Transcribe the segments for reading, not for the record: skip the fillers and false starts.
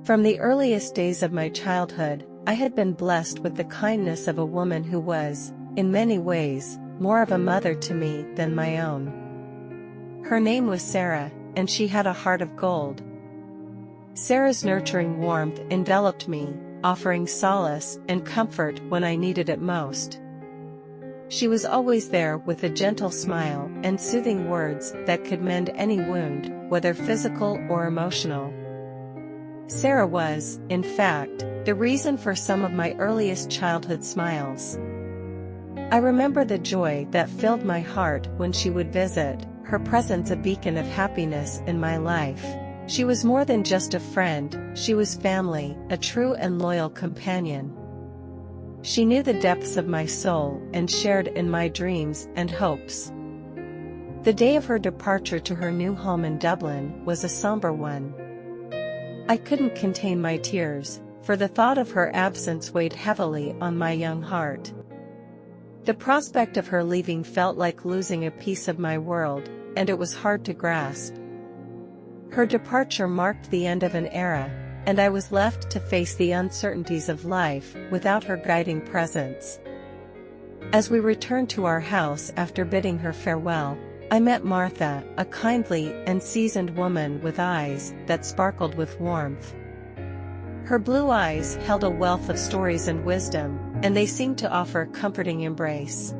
From the earliest days of my childhood, I had been blessed with the kindness of a woman who was, in many ways, more of a mother to me than my own. Her name was Sarah, and she had a heart of gold. Sarah's nurturing warmth enveloped me, offering solace and comfort when I needed it most. She was always there with a gentle smile and soothing words that could mend any wound, whether physical or emotional. Sarah was, in fact, the reason for some of my earliest childhood smiles. I remember the joy that filled my heart when she would visit, her presence a beacon of happiness in my life. She was more than just a friend, she was family, a true and loyal companion. She knew the depths of my soul and shared in my dreams and hopes. The day of her departure to her new home in Dublin was a somber one. I couldn't contain my tears, for the thought of her absence weighed heavily on my young heart. The prospect of her leaving felt like losing a piece of my world, and it was hard to grasp. Her departure marked the end of an era, and I was left to face the uncertainties of life without her guiding presence. As we returned to our house after bidding her farewell, I met Martha, a kindly and seasoned woman with eyes that sparkled with warmth. Her blue eyes held a wealth of stories and wisdom, and they seemed to offer a comforting embrace.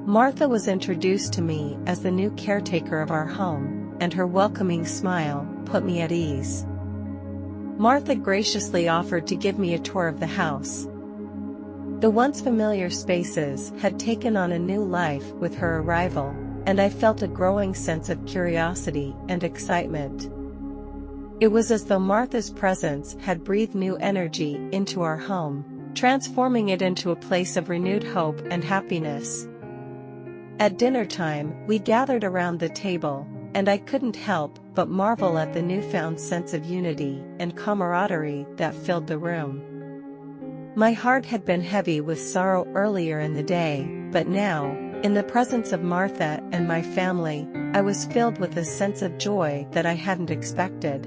Martha was introduced to me as the new caretaker of our home, and her welcoming smile put me at ease. Martha graciously offered to give me a tour of the house. The once familiar spaces had taken on a new life with her arrival, and I felt a growing sense of curiosity and excitement. It was as though Martha's presence had breathed new energy into our home, transforming it into a place of renewed hope and happiness. At dinner time, we gathered around the table, and I couldn't help but marvel at the newfound sense of unity and camaraderie that filled the room. My heart had been heavy with sorrow earlier in the day, but now, in the presence of Martha and my family, I was filled with a sense of joy that I hadn't expected.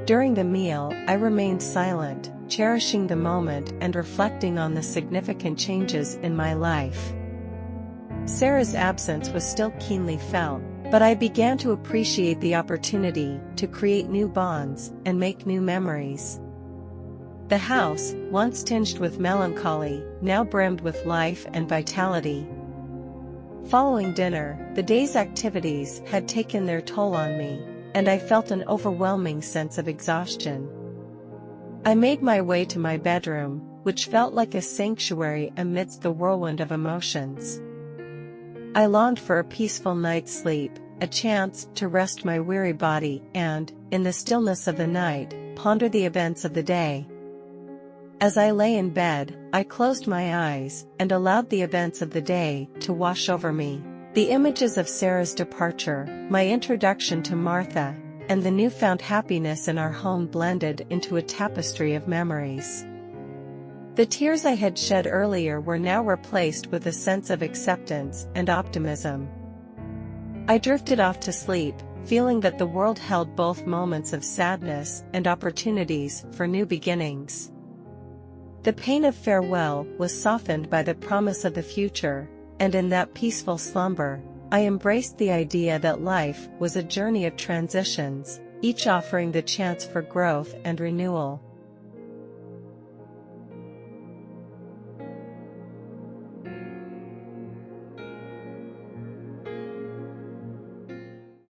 During the meal, I remained silent, cherishing the moment and reflecting on the significant changes in my life. Sarah's absence was still keenly felt, but I began to appreciate the opportunity to create new bonds and make new memories. The house, once tinged with melancholy, now brimmed with life and vitality. Following dinner, the day's activities had taken their toll on me, and I felt an overwhelming sense of exhaustion. I made my way to my bedroom, which felt like a sanctuary amidst the whirlwind of emotions. I longed for a peaceful night's sleep, a chance to rest my weary body and, in the stillness of the night, ponder the events of the day. As I lay in bed, I closed my eyes and allowed the events of the day to wash over me. The images of Sarah's departure, my introduction to Martha, and the newfound happiness in our home blended into a tapestry of memories. The tears I had shed earlier were now replaced with a sense of acceptance and optimism. I drifted off to sleep, feeling that the world held both moments of sadness and opportunities for new beginnings. The pain of farewell was softened by the promise of the future, and in that peaceful slumber, I embraced the idea that life was a journey of transitions, each offering the chance for growth and renewal.